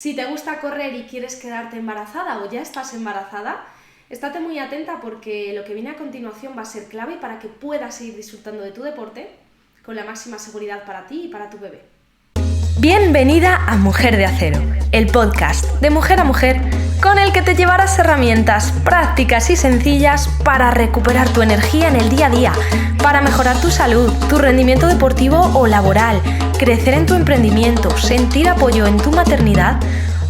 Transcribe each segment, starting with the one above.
Si te gusta correr y quieres quedarte embarazada o ya estás embarazada, estate muy atenta porque lo que viene a continuación va a ser clave para que puedas seguir disfrutando de tu deporte con la máxima seguridad para ti y para tu bebé. Bienvenida a Mujer de Acero, el podcast de mujer a mujer con el que te llevarás herramientas prácticas y sencillas para recuperar tu energía en el día a día, para mejorar tu salud, tu rendimiento deportivo o laboral, crecer en tu emprendimiento, sentir apoyo en tu maternidad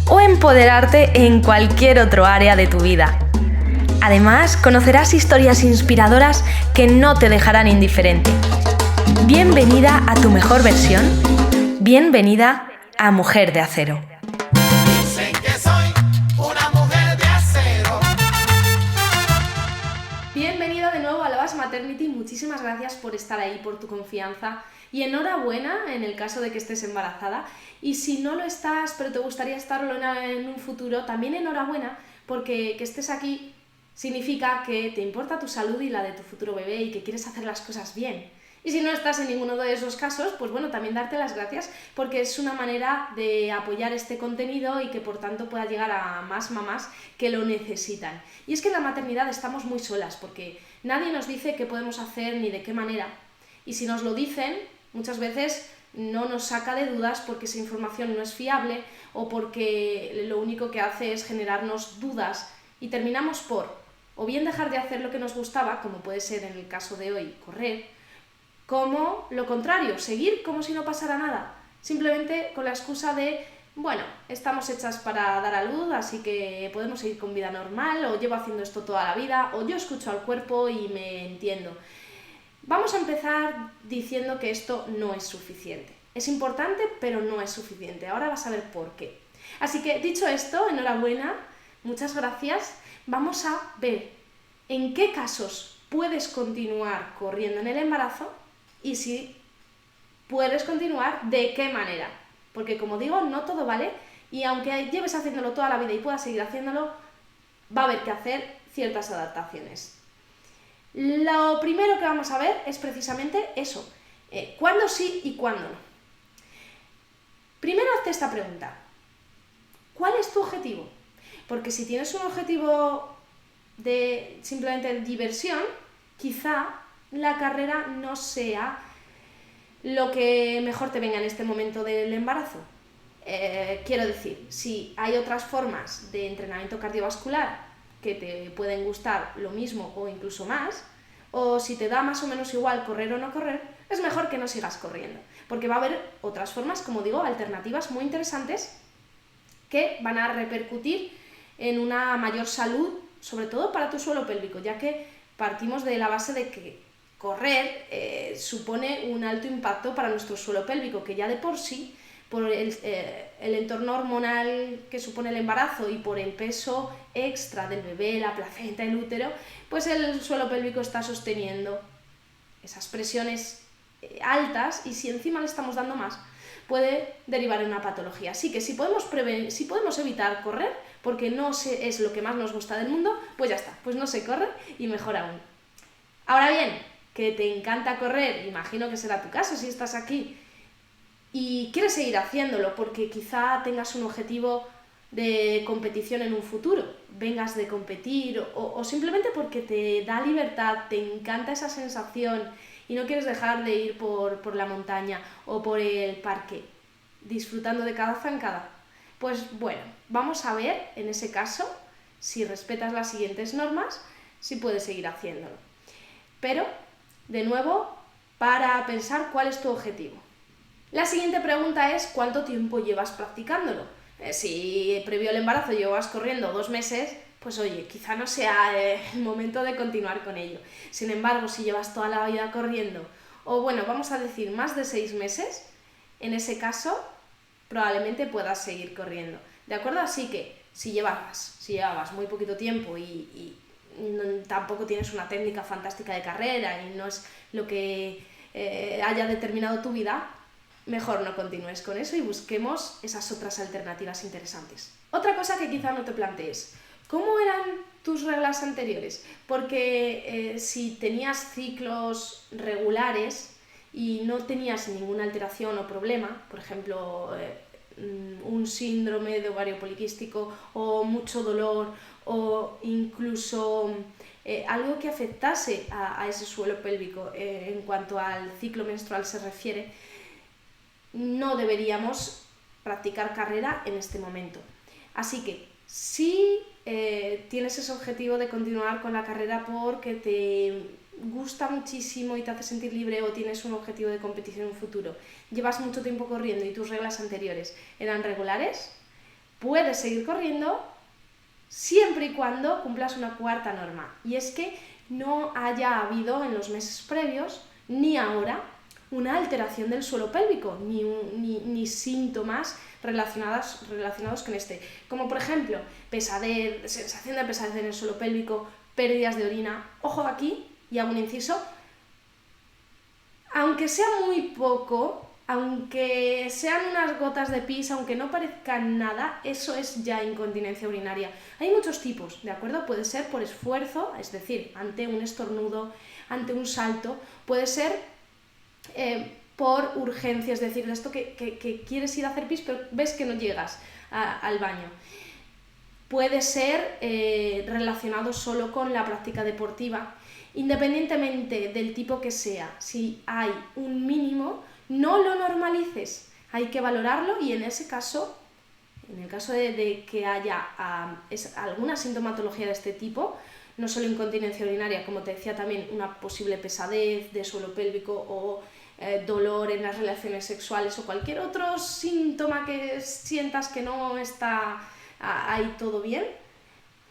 o empoderarte en cualquier otro área de tu vida. Además, conocerás historias inspiradoras que no te dejarán indiferente. Bienvenida a tu mejor versión. Bienvenida a Mujer de Acero. Dicen que soy una mujer de acero. Bienvenida de nuevo a Lovas Maternity, muchísimas gracias por estar ahí, por tu confianza y enhorabuena en el caso de que estés embarazada, y si no lo estás pero te gustaría estarlo en un futuro, también enhorabuena, porque que estés aquí significa que te importa tu salud y la de tu futuro bebé y que quieres hacer las cosas bien. Y si no estás en ninguno de esos casos, pues bueno, también darte las gracias porque es una manera de apoyar este contenido y que por tanto pueda llegar a más mamás que lo necesitan. Y es que en la maternidad estamos muy solas porque nadie nos dice qué podemos hacer ni de qué manera. Y si nos lo dicen, muchas veces no nos saca de dudas porque esa información no es fiable o porque lo único que hace es generarnos dudas y terminamos por o bien dejar de hacer lo que nos gustaba, como puede ser en el caso de hoy, correr, como lo contrario, seguir como si no pasara nada, simplemente con la excusa de, bueno, estamos hechas para dar a luz, así que podemos seguir con vida normal, o llevo haciendo esto toda la vida, o yo escucho al cuerpo y me entiendo. Vamos a empezar diciendo que esto no es suficiente. Es importante, pero no es suficiente. Ahora vas a ver por qué. Así que, dicho esto, enhorabuena, muchas gracias. Vamos a ver en qué casos puedes continuar corriendo en el embarazo y si puedes continuar, de qué manera. Porque como digo, no todo vale y aunque lleves haciéndolo toda la vida y puedas seguir haciéndolo, va a haber que hacer ciertas adaptaciones. Lo primero que vamos a ver es precisamente eso, cuándo sí y cuándo no. Primero hazte esta pregunta: ¿cuál es tu objetivo? Porque si tienes un objetivo de simplemente diversión, quizá la carrera no sea lo que mejor te venga en este momento del embarazo. Quiero decir, si hay otras formas de entrenamiento cardiovascular que te pueden gustar lo mismo o incluso más, o si te da más o menos igual correr o no correr, es mejor que no sigas corriendo, porque va a haber otras formas, como digo, alternativas muy interesantes que van a repercutir en una mayor salud, sobre todo para tu suelo pélvico, ya que partimos de la base de que correr supone un alto impacto para nuestro suelo pélvico, que ya de por sí, por el entorno hormonal que supone el embarazo y por el peso extra del bebé, la placenta, el útero, pues el suelo pélvico está sosteniendo esas presiones altas, y si encima le estamos dando más, puede derivar en una patología. Así que si podemos evitar correr, porque no es lo que más nos gusta del mundo, pues ya está, pues no se corre y mejor aún. Ahora bien, que te encanta correr, imagino que será tu caso si estás aquí, y quieres seguir haciéndolo porque quizá tengas un objetivo de competición en un futuro, vengas de competir o simplemente porque te da libertad, te encanta esa sensación y no quieres dejar de ir por la montaña o por el parque disfrutando de cada zancada. Pues bueno, vamos a ver en ese caso, si respetas las siguientes normas, si puedes seguir haciéndolo. Pero, de nuevo, para pensar cuál es tu objetivo. La siguiente pregunta es: ¿cuánto tiempo llevas practicándolo? Si previo al embarazo llevas corriendo 2 meses, pues oye, quizá no sea el momento de continuar con ello. Sin embargo, si llevas toda la vida corriendo, o bueno, vamos a decir más de 6 meses, en ese caso probablemente puedas seguir corriendo. ¿De acuerdo? Así que si llevabas muy poquito tiempo y tampoco tienes una técnica fantástica de carrera y no es lo que haya determinado tu vida, mejor no continúes con eso y busquemos esas otras alternativas interesantes. Otra cosa que quizá no te plantees: ¿cómo eran tus reglas anteriores? Porque si tenías ciclos regulares y no tenías ninguna alteración o problema, por ejemplo, un síndrome de ovario poliquístico o mucho dolor o incluso algo que afectase a ese suelo pélvico en cuanto al ciclo menstrual se refiere, no deberíamos practicar carrera en este momento. Así que si tienes ese objetivo de continuar con la carrera porque te gusta muchísimo y te hace sentir libre, o tienes un objetivo de competición en un futuro, llevas mucho tiempo corriendo y tus reglas anteriores eran regulares, puedes seguir corriendo siempre y cuando cumplas una cuarta norma, y es que no haya habido en los meses previos ni ahora una alteración del suelo pélvico, ni síntomas relacionados con este, como por ejemplo pesadez, sensación de pesadez en el suelo pélvico, pérdidas de orina. Ojo aquí, y hago un inciso, aunque sea muy poco, aunque sean unas gotas de pis, aunque no parezcan nada, eso es ya incontinencia urinaria. Hay muchos tipos, ¿de acuerdo? Puede ser por esfuerzo, es decir, ante un estornudo, ante un salto, puede ser por urgencia, es decir, de esto que quieres ir a hacer pis pero ves que no llegas al baño. Puede ser relacionado solo con la práctica deportiva. Independientemente del tipo que sea, si hay un mínimo, no lo normalices, hay que valorarlo, y en ese caso, en el caso de que haya alguna sintomatología de este tipo, no solo incontinencia urinaria, como te decía, también una posible pesadez de suelo pélvico o dolor en las relaciones sexuales o cualquier otro síntoma que sientas que no está ahí todo bien,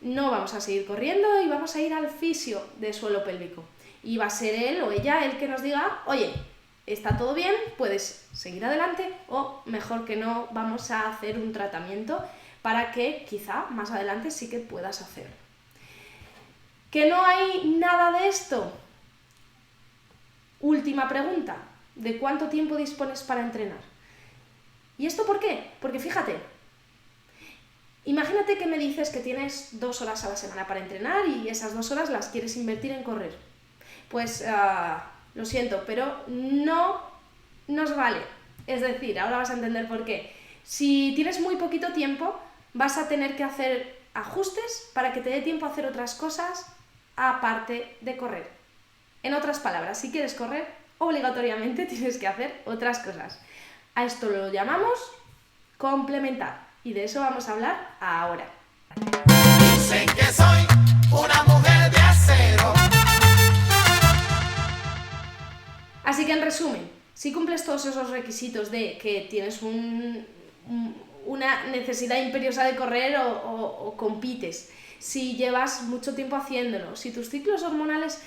no vamos a seguir corriendo y vamos a ir al fisio de suelo pélvico. Y va a ser él o ella el que nos diga, oye, está todo bien, puedes seguir adelante, o mejor que no, vamos a hacer un tratamiento para que quizá más adelante sí que puedas hacerlo. ¿Que no hay nada de esto? Última pregunta, ¿de cuánto tiempo dispones para entrenar? ¿Y esto por qué? Porque fíjate, imagínate que me dices que tienes 2 horas a la semana para entrenar y esas 2 horas las quieres invertir en correr. Pues lo siento, pero no nos vale. Es decir, ahora vas a entender por qué. Si tienes muy poquito tiempo, vas a tener que hacer ajustes para que te dé tiempo a hacer otras cosas aparte de correr. En otras palabras, si quieres correr, obligatoriamente tienes que hacer otras cosas. A esto lo llamamos complementar. Y de eso vamos a hablar ahora. Dicen que soy una mujer de acero. Así que en resumen, si cumples todos esos requisitos de que tienes una necesidad imperiosa de correr o compites, si llevas mucho tiempo haciéndolo, si tus ciclos hormonales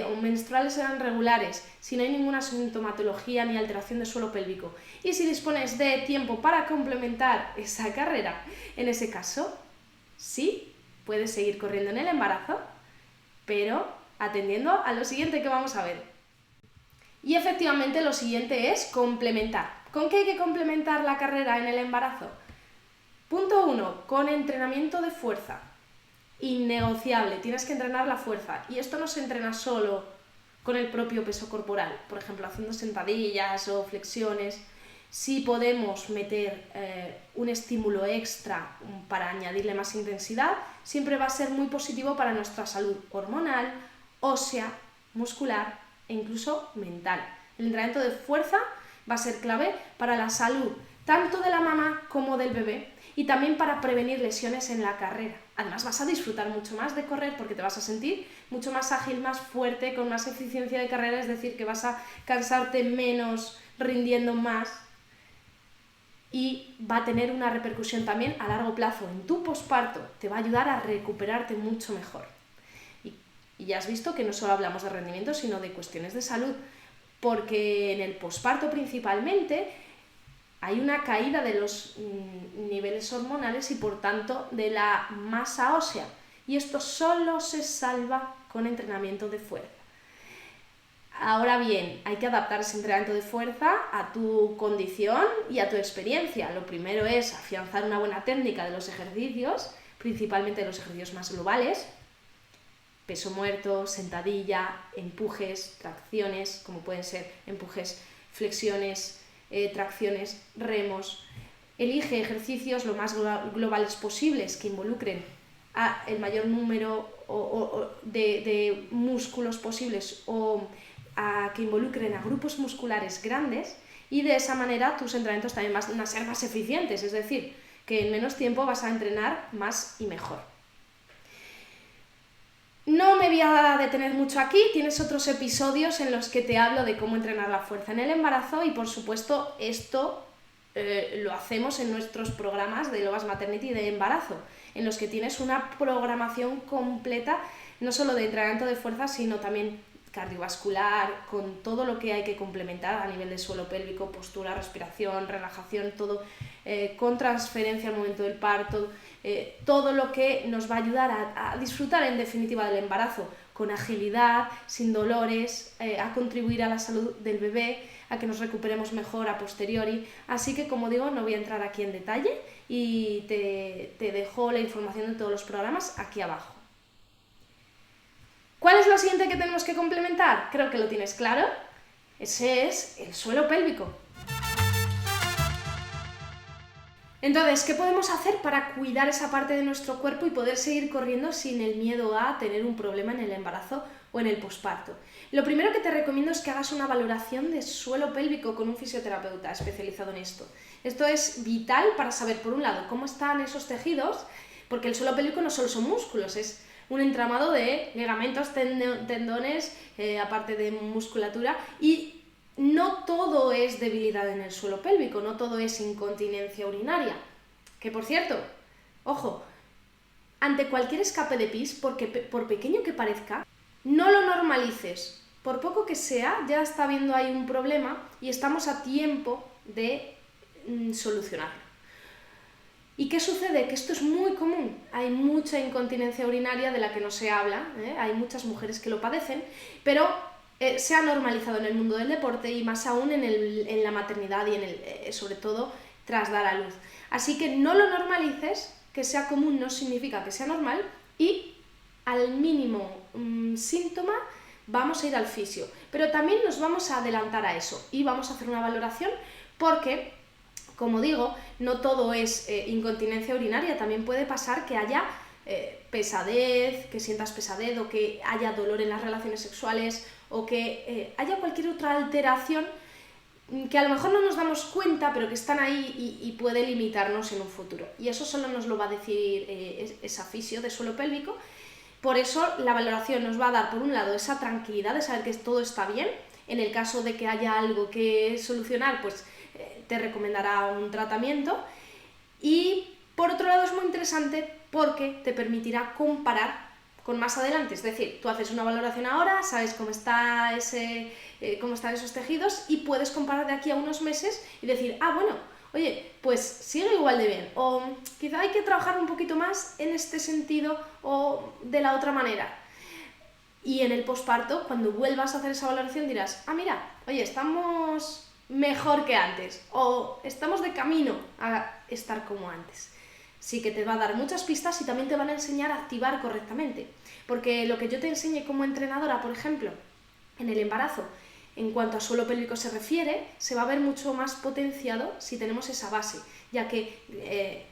o menstruales eran regulares, si no hay ninguna sintomatología ni alteración de suelo pélvico, y si dispones de tiempo para complementar esa carrera, en ese caso, sí, puedes seguir corriendo en el embarazo, pero atendiendo a lo siguiente que vamos a ver. Y efectivamente lo siguiente es complementar. ¿Con qué hay que complementar la carrera en el embarazo? Punto 1, con entrenamiento de fuerza. Innegociable, tienes que entrenar la fuerza, y esto no se entrena solo con el propio peso corporal, por ejemplo haciendo sentadillas o flexiones. Si podemos meter un estímulo extra para añadirle más intensidad, siempre va a ser muy positivo para nuestra salud hormonal, ósea, muscular e incluso mental. El entrenamiento de fuerza va a ser clave para la salud tanto de la mamá como del bebé, y también para prevenir lesiones en la carrera. Además vas a disfrutar mucho más de correr porque te vas a sentir mucho más ágil, más fuerte, con más eficiencia de carrera, es decir, que vas a cansarte menos, rindiendo más, y va a tener una repercusión también a largo plazo en tu posparto, te va a ayudar a recuperarte mucho mejor. Y ya has visto que no solo hablamos de rendimiento, sino de cuestiones de salud, porque en el posparto principalmente hay una caída de los niveles hormonales y por tanto de la masa ósea, y esto solo se salva con entrenamiento de fuerza. Ahora bien, hay que adaptar ese entrenamiento de fuerza a tu condición y a tu experiencia. Lo primero es afianzar una buena técnica de los ejercicios, principalmente de los ejercicios más globales: peso muerto, sentadilla, empujes, tracciones, como pueden ser empujes, flexiones, tracciones, remos, Elige ejercicios lo más globales posibles que involucren a el mayor número de músculos posibles o a que involucren a grupos musculares grandes, y de esa manera tus entrenamientos también van a ser más eficientes, es decir, que en menos tiempo vas a entrenar más y mejor. No me voy a detener mucho aquí, tienes otros episodios en los que te hablo de cómo entrenar la fuerza en el embarazo y por supuesto esto lo hacemos en nuestros programas de Lobas Maternity de embarazo, en los que tienes una programación completa, no solo de entrenamiento de fuerza, sino también cardiovascular, con todo lo que hay que complementar a nivel de suelo pélvico, postura, respiración, relajación, todo, con transferencia al momento del parto, todo lo que nos va a ayudar a disfrutar en definitiva del embarazo con agilidad, sin dolores, a contribuir a la salud del bebé, a que nos recuperemos mejor a posteriori. Así que, como digo, no voy a entrar aquí en detalle y te dejo la información de todos los programas aquí abajo. ¿Cuál es lo siguiente que tenemos que complementar? Creo que lo tienes claro. Ese es el suelo pélvico. Entonces, ¿qué podemos hacer para cuidar esa parte de nuestro cuerpo y poder seguir corriendo sin el miedo a tener un problema en el embarazo o en el posparto? Lo primero que te recomiendo es que hagas una valoración de suelo pélvico con un fisioterapeuta especializado en esto. Esto es vital para saber, por un lado, cómo están esos tejidos, porque el suelo pélvico no solo son músculos, es un entramado de ligamentos, tendones, aparte de musculatura, y no todo es debilidad en el suelo pélvico, no todo es incontinencia urinaria. Que por cierto, ojo, ante cualquier escape de pis, por pequeño que parezca, no lo normalices. Por poco que sea, ya está habiendo ahí un problema y estamos a tiempo de solucionarlo. ¿Y qué sucede? Que esto es muy común. Hay mucha incontinencia urinaria de la que no se habla, hay muchas mujeres que lo padecen, pero se ha normalizado en el mundo del deporte y más aún en la maternidad y sobre todo tras dar a luz. Así que no lo normalices, que sea común no significa que sea normal y al mínimo síntoma vamos a ir al fisio. Pero también nos vamos a adelantar a eso y vamos a hacer una valoración porque, como digo, no todo es incontinencia urinaria, también puede pasar que haya pesadez, que sientas pesadez o que haya dolor en las relaciones sexuales o que haya cualquier otra alteración que a lo mejor no nos damos cuenta pero que están ahí y puede limitarnos en un futuro. Y eso solo nos lo va a decir esa fisio de suelo pélvico. Por eso la valoración nos va a dar, por un lado, esa tranquilidad de saber que todo está bien. En el caso de que haya algo que solucionar, pues te recomendará un tratamiento. Y por otro lado es muy interesante porque te permitirá comparar con más adelante. Es decir, tú haces una valoración ahora, sabes cómo están esos tejidos y puedes comparar de aquí a unos meses y decir, bueno, oye, pues sigue igual de bien, o quizá hay que trabajar un poquito más en este sentido o de la otra manera. Y en el posparto, cuando vuelvas a hacer esa valoración dirás, mira, oye, estamos mejor que antes o estamos de camino a estar como antes. Sí que te va a dar muchas pistas y también te van a enseñar a activar correctamente, porque lo que yo te enseñe como entrenadora, por ejemplo, en el embarazo, en cuanto a suelo pélvico se refiere, se va a ver mucho más potenciado si tenemos esa base, ya que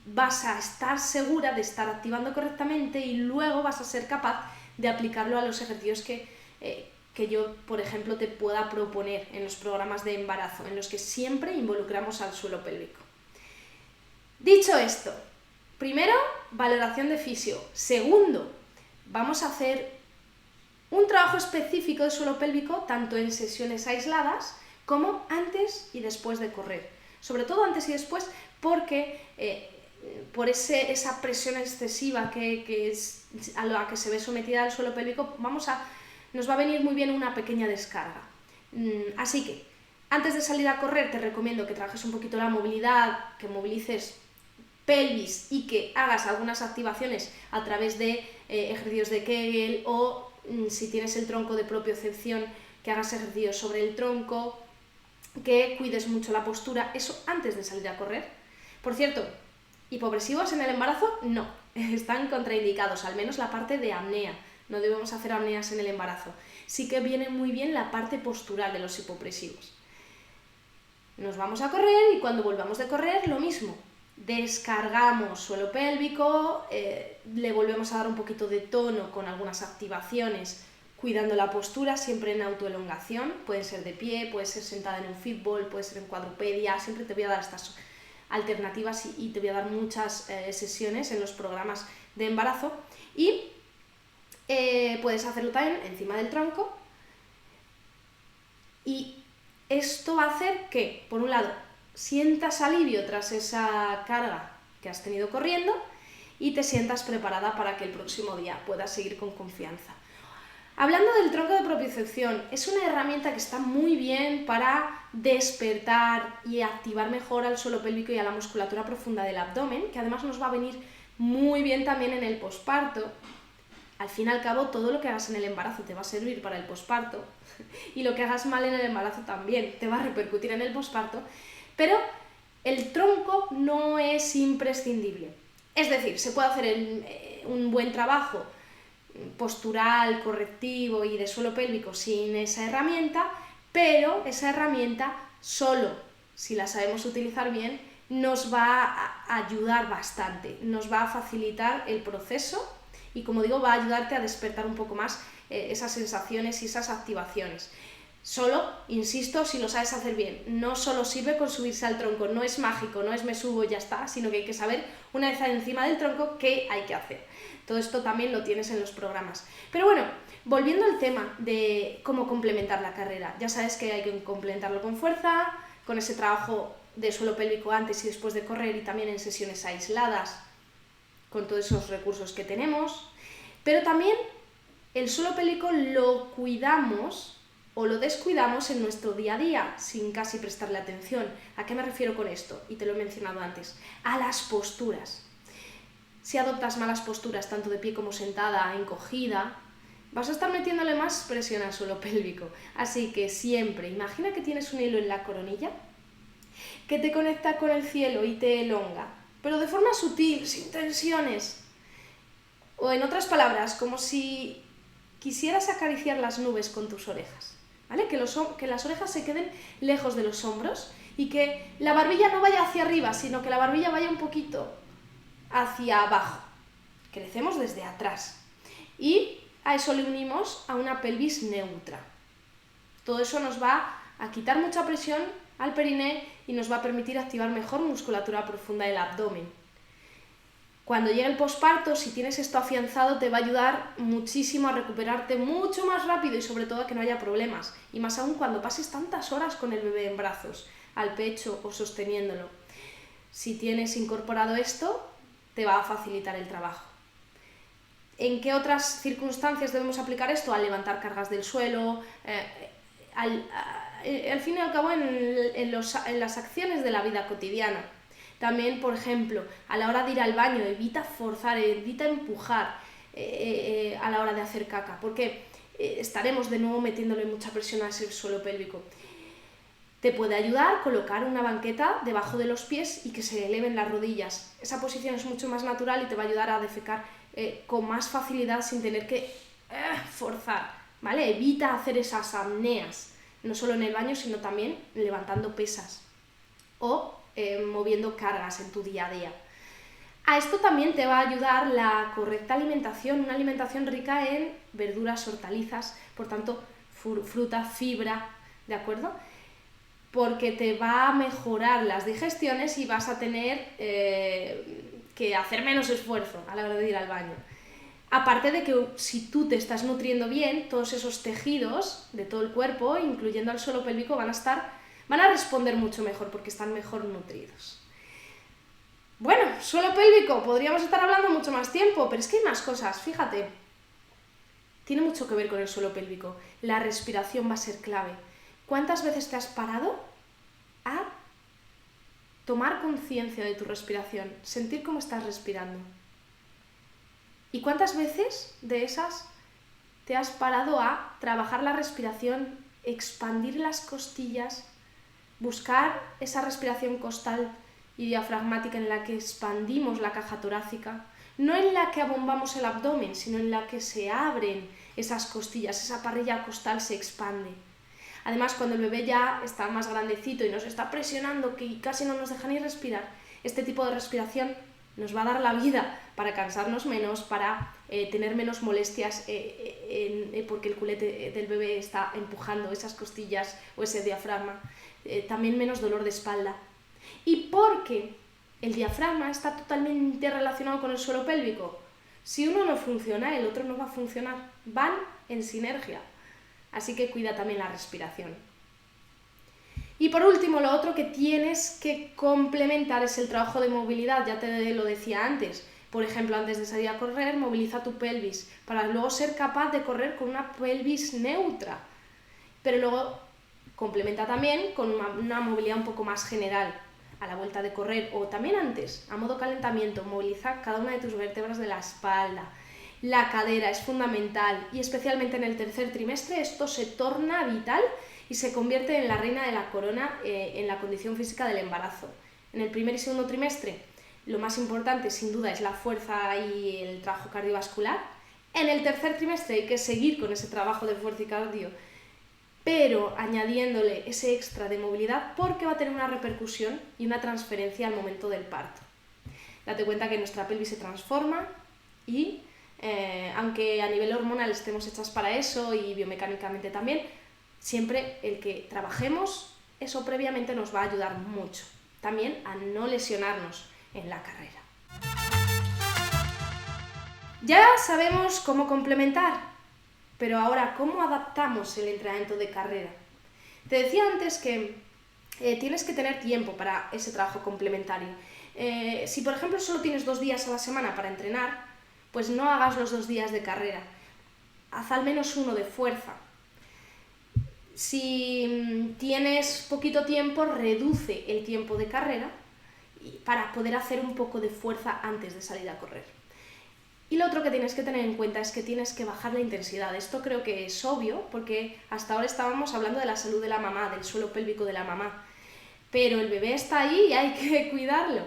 vas a estar segura de estar activando correctamente y luego vas a ser capaz de aplicarlo a los ejercicios que yo, por ejemplo, te pueda proponer en los programas de embarazo, en los que siempre involucramos al suelo pélvico. Dicho esto, primero, valoración de fisio. Segundo, vamos a hacer un trabajo específico de suelo pélvico, tanto en sesiones aisladas como antes y después de correr. Sobre todo antes y después porque por esa presión excesiva que es a la que se ve sometida el suelo pélvico, nos va a venir muy bien una pequeña descarga. Así que, antes de salir a correr, te recomiendo que trabajes un poquito la movilidad, que movilices pelvis y que hagas algunas activaciones a través de ejercicios de Kegel o si tienes el tronco de propiocepción, que hagas ejercicios sobre el tronco, que cuides mucho la postura, eso antes de salir a correr. Por cierto, hipopresivos en el embarazo no, están contraindicados, al menos la parte de apnea, no debemos hacer apneas en el embarazo. Sí que viene muy bien la parte postural de los hipopresivos. Nos vamos a correr y cuando volvamos de correr, lo mismo. Descargamos suelo pélvico, le volvemos a dar un poquito de tono con algunas activaciones, cuidando la postura, siempre en autoelongación, puede ser de pie, puede ser sentada en un fitball, puede ser en cuadrupedia, siempre te voy a dar estas alternativas y te voy a dar muchas sesiones en los programas de embarazo y puedes hacerlo también encima del tronco y esto va a hacer que, por un lado, sientas alivio tras esa carga que has tenido corriendo y te sientas preparada para que el próximo día puedas seguir con confianza. Hablando del tronco de propiocepción, es una herramienta que está muy bien para despertar y activar mejor al suelo pélvico y a la musculatura profunda del abdomen, que además nos va a venir muy bien también en el posparto. Al fin y al cabo, todo lo que hagas en el embarazo te va a servir para el posparto y lo que hagas mal en el embarazo también te va a repercutir en el posparto, pero el tronco no es imprescindible. Es decir, se puede hacer un buen trabajo postural, correctivo y de suelo pélvico sin esa herramienta, pero esa herramienta solo, si la sabemos utilizar bien, nos va a ayudar bastante, nos va a facilitar el proceso y, como digo, va a ayudarte a despertar un poco más esas sensaciones y esas activaciones. Solo, insisto, si lo sabes hacer bien, no solo sirve con subirse al tronco, no es mágico, no es me subo y ya está, sino que hay que saber, una vez encima del tronco, qué hay que hacer. Todo esto también lo tienes en los programas. Pero bueno, volviendo al tema de cómo complementar la carrera, ya sabes que hay que complementarlo con fuerza, con ese trabajo de suelo pélvico antes y después de correr y también en sesiones aisladas, con todos esos recursos que tenemos, pero también el suelo pélvico lo cuidamos o lo descuidamos en nuestro día a día sin casi prestarle atención. ¿A qué me refiero con esto? Y te lo he mencionado antes. A las posturas. Si adoptas malas posturas, tanto de pie como sentada, encogida, vas a estar metiéndole más presión al suelo pélvico. Así que siempre, imagina que tienes un hilo en la coronilla que te conecta con el cielo y te elonga, pero de forma sutil, sin tensiones. O en otras palabras, como si quisieras acariciar las nubes con tus orejas. ¿Vale? Que las orejas se queden lejos de los hombros y que la barbilla no vaya hacia arriba, sino que la barbilla vaya un poquito hacia abajo. Crecemos desde atrás. Y a eso le unimos a una pelvis neutra. Todo eso nos va a quitar mucha presión al periné y nos va a permitir activar mejor musculatura profunda del abdomen. Cuando llegue el posparto, si tienes esto afianzado, te va a ayudar muchísimo a recuperarte mucho más rápido y sobre todo a que no haya problemas. Y más aún cuando pases tantas horas con el bebé en brazos, al pecho o sosteniéndolo. Si tienes incorporado esto, te va a facilitar el trabajo. ¿En qué otras circunstancias debemos aplicar esto? Al levantar cargas del suelo, al fin y al cabo en las acciones de la vida cotidiana. También, por ejemplo, a la hora de ir al baño, evita forzar, evita empujar a la hora de hacer caca, porque estaremos de nuevo metiéndole mucha presión a ese suelo pélvico. Te puede ayudar colocar una banqueta debajo de los pies y que se eleven las rodillas. Esa posición es mucho más natural y te va a ayudar a defecar con más facilidad sin tener que forzar, ¿vale? Evita hacer esas apneas, no solo en el baño, sino también levantando pesas o moviendo cargas en tu día a día. A esto también te va a ayudar la correcta alimentación, una alimentación rica en verduras, hortalizas, por tanto, fruta, fibra, ¿de acuerdo? Porque te va a mejorar las digestiones y vas a tener que hacer menos esfuerzo a la hora de ir al baño. Aparte de que si tú te estás nutriendo bien, todos esos tejidos de todo el cuerpo, incluyendo el suelo pélvico, van a responder mucho mejor porque están mejor nutridos. Bueno, suelo pélvico, podríamos estar hablando mucho más tiempo, pero es que hay más cosas, fíjate. Tiene mucho que ver con el suelo pélvico. La respiración va a ser clave. ¿Cuántas veces te has parado a tomar conciencia de tu respiración, sentir cómo estás respirando? ¿Y cuántas veces de esas te has parado a trabajar la respiración, expandir las costillas, buscar esa respiración costal y diafragmática en la que expandimos la caja torácica, no en la que abombamos el abdomen, sino en la que se abren esas costillas, esa parrilla costal se expande? Además, cuando el bebé ya está más grandecito y nos está presionando, que casi no nos deja ni respirar, este tipo de respiración nos va a dar la vida para cansarnos menos, para tener menos molestias porque el culete del bebé está empujando esas costillas o ese diafragma, también menos dolor de espalda. Y porque el diafragma está totalmente relacionado con el suelo pélvico. Si uno no funciona, el otro no va a funcionar. Van en sinergia. Así que cuida también la respiración. Y por último, lo otro que tienes que complementar es el trabajo de movilidad. Ya te lo decía antes. Por ejemplo, antes de salir a correr, moviliza tu pelvis para luego ser capaz de correr con una pelvis neutra. Pero luego complementa también con una movilidad un poco más general. A la vuelta de correr o también antes, a modo calentamiento, moviliza cada una de tus vértebras de la espalda. La cadera es fundamental y especialmente en el tercer trimestre esto se torna vital y se convierte en la reina de la corona en la condición física del embarazo. En el primer y segundo trimestre lo más importante sin duda es la fuerza y el trabajo cardiovascular. En el tercer trimestre hay que seguir con ese trabajo de fuerza y cardio, pero añadiéndole ese extra de movilidad porque va a tener una repercusión y una transferencia al momento del parto. Date cuenta que nuestra pelvis se transforma y aunque a nivel hormonal estemos hechas para eso y biomecánicamente también, siempre el que trabajemos eso previamente nos va a ayudar mucho, también a no lesionarnos en la carrera. Ya sabemos cómo complementar. Pero ahora, ¿cómo adaptamos el entrenamiento de carrera? Te decía antes que tienes que tener tiempo para ese trabajo complementario. Si, por ejemplo, solo tienes 2 días a la semana para entrenar, pues no hagas los 2 días de carrera. Haz al menos uno de fuerza. Si tienes poquito tiempo, reduce el tiempo de carrera para poder hacer un poco de fuerza antes de salir a correr. Y lo otro que tienes que tener en cuenta es que tienes que bajar la intensidad. Esto creo que es obvio porque hasta ahora estábamos hablando de la salud de la mamá, del suelo pélvico de la mamá. Pero el bebé está ahí y hay que cuidarlo.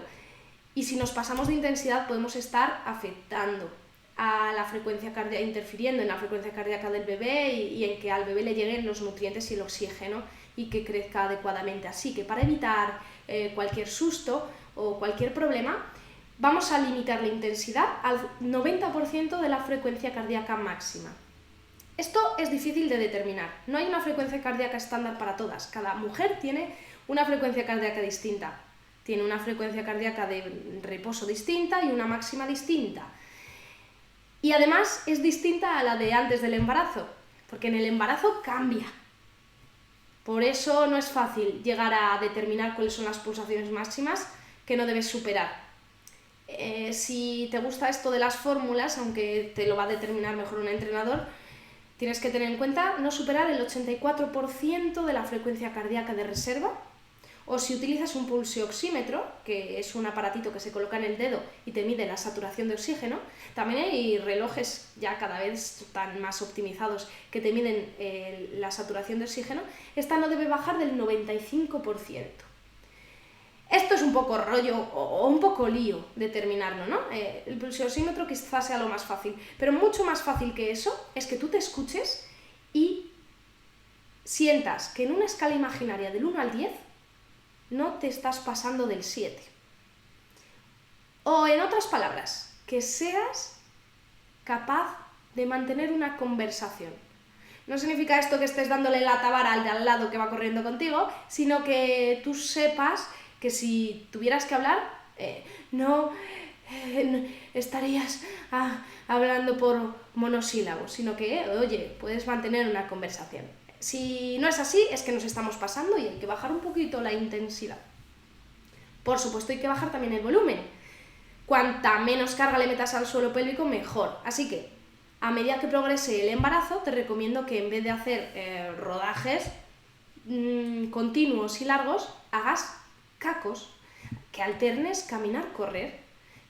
Y si nos pasamos de intensidad podemos estar afectando a la frecuencia cardíaca, interfiriendo en la frecuencia cardíaca del bebé y en que al bebé le lleguen los nutrientes y el oxígeno y que crezca adecuadamente. Así que para evitar cualquier susto o cualquier problema, vamos a limitar la intensidad al 90% de la frecuencia cardíaca máxima. Esto es difícil de determinar. No hay una frecuencia cardíaca estándar para todas. Cada mujer tiene una frecuencia cardíaca distinta. Tiene una frecuencia cardíaca de reposo distinta y una máxima distinta. Y además es distinta a la de antes del embarazo, porque en el embarazo cambia. Por eso no es fácil llegar a determinar cuáles son las pulsaciones máximas que no debes superar. Si te gusta esto de las fórmulas, aunque te lo va a determinar mejor un entrenador, tienes que tener en cuenta no superar el 84% de la frecuencia cardíaca de reserva, o si utilizas un pulsioxímetro, que es un aparatito que se coloca en el dedo y te mide la saturación de oxígeno. También hay relojes ya cada vez están más optimizados que te miden la saturación de oxígeno. Esta no debe bajar del 95%. Esto es un poco rollo o un poco lío determinarlo, ¿no? El pulsioxímetro quizás sea lo más fácil, pero mucho más fácil que eso es que tú te escuches y sientas que en una escala imaginaria del 1 al 10 no te estás pasando del 7. O en otras palabras, que seas capaz de mantener una conversación. No significa esto que estés dándole la tabara al de al lado que va corriendo contigo, sino que tú sepas que si tuvieras que hablar, no estarías hablando por monosílabos, sino que, oye, puedes mantener una conversación. Si no es así, es que nos estamos pasando y hay que bajar un poquito la intensidad. Por supuesto, hay que bajar también el volumen. Cuanta menos carga le metas al suelo pélvico, mejor. Así que, a medida que progrese el embarazo, te recomiendo que en vez de hacer rodajes continuos y largos, hagas cacos, que alternes caminar-correr.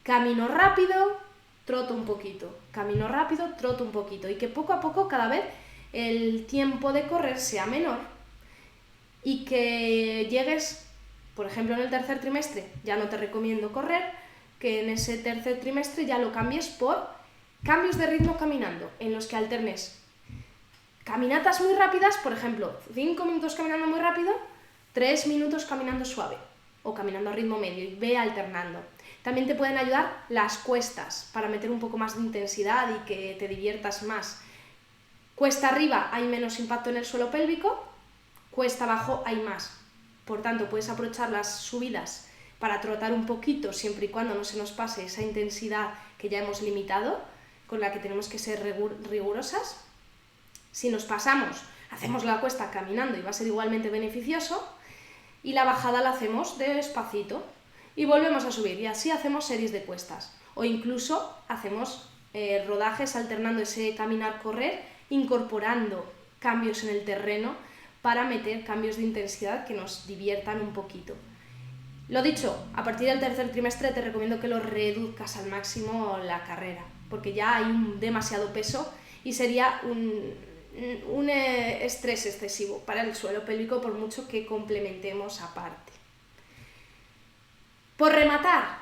Camino rápido, troto un poquito. Camino rápido, troto un poquito. Y que poco a poco, cada vez, el tiempo de correr sea menor y que llegues, por ejemplo, en el tercer trimestre, ya no te recomiendo correr, que en ese tercer trimestre ya lo cambies por cambios de ritmo caminando, en los que alternes caminatas muy rápidas, por ejemplo, 5 minutos caminando muy rápido, 3 minutos caminando suave o caminando a ritmo medio y ve alternando. También te pueden ayudar las cuestas para meter un poco más de intensidad y que te diviertas más. Cuesta arriba hay menos impacto en el suelo pélvico, cuesta abajo hay más. Por tanto, puedes aprovechar las subidas para trotar un poquito siempre y cuando no se nos pase esa intensidad que ya hemos limitado, con la que tenemos que ser rigurosas. Si nos pasamos, hacemos la cuesta caminando y va a ser igualmente beneficioso, y la bajada la hacemos despacito y volvemos a subir, y así hacemos series de cuestas, o incluso hacemos rodajes alternando ese caminar-correr, incorporando cambios en el terreno para meter cambios de intensidad que nos diviertan un poquito. Lo dicho, a partir del tercer trimestre te recomiendo que lo reduzcas al máximo la carrera, porque ya hay demasiado peso y sería un estrés excesivo para el suelo pélvico, por mucho que complementemos aparte. Por rematar,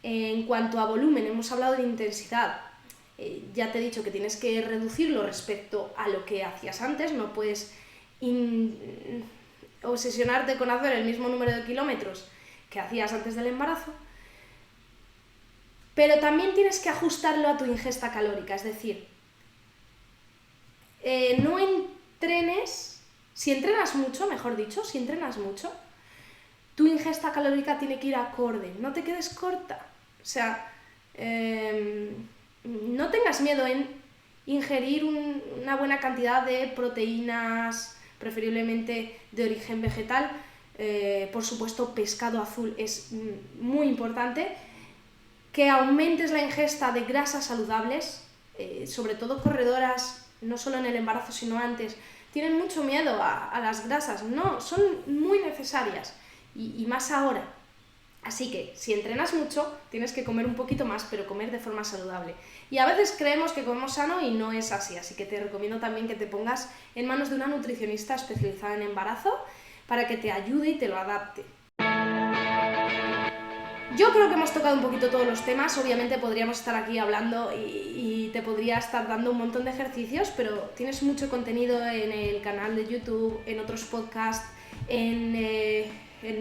en cuanto a volumen, hemos hablado de intensidad. Ya te he dicho que tienes que reducirlo respecto a lo que hacías antes, no puedes obsesionarte con hacer el mismo número de kilómetros que hacías antes del embarazo, pero también tienes que ajustarlo a tu ingesta calórica, es decir, no entrenes, si entrenas mucho, tu ingesta calórica tiene que ir acorde, no te quedes corta, o sea, no tengas miedo en ingerir una buena cantidad de proteínas, preferiblemente de origen vegetal, por supuesto pescado azul es muy importante, que aumentes la ingesta de grasas saludables, sobre todo corredoras, no solo en el embarazo sino antes, tienen mucho miedo a las grasas, no, son muy necesarias y más ahora. Así que si entrenas mucho tienes que comer un poquito más, pero comer de forma saludable. Y a veces creemos que comemos sano y no es así, así que te recomiendo también que te pongas en manos de una nutricionista especializada en embarazo para que te ayude y te lo adapte. Yo creo que hemos tocado un poquito todos los temas, obviamente podríamos estar aquí hablando y te podría estar dando un montón de ejercicios, pero tienes mucho contenido en el canal de YouTube, en otros podcasts, en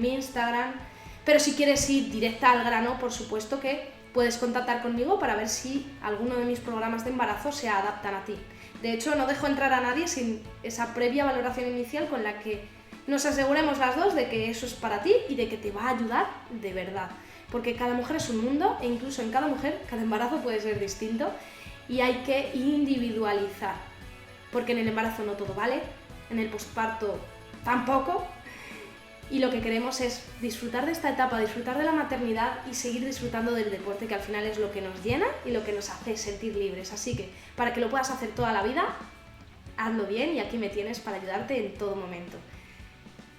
mi Instagram, pero si quieres ir directa al grano, por supuesto que puedes contactar conmigo para ver si alguno de mis programas de embarazo se adaptan a ti. De hecho, no dejo entrar a nadie sin esa previa valoración inicial con la que nos aseguremos las dos de que eso es para ti y de que te va a ayudar de verdad. Porque cada mujer es un mundo e incluso en cada mujer, cada embarazo puede ser distinto y hay que individualizar. Porque en el embarazo no todo vale, en el posparto tampoco, y lo que queremos es disfrutar de esta etapa, disfrutar de la maternidad y seguir disfrutando del deporte, que al final es lo que nos llena y lo que nos hace sentir libres. Así que para que lo puedas hacer toda la vida, hazlo bien y aquí me tienes para ayudarte en todo momento.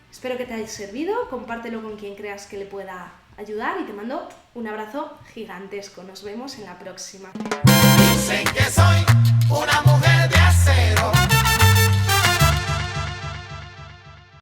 Espero que te haya servido, compártelo con quien creas que le pueda ayudar y te mando un abrazo gigantesco. Nos vemos en la próxima.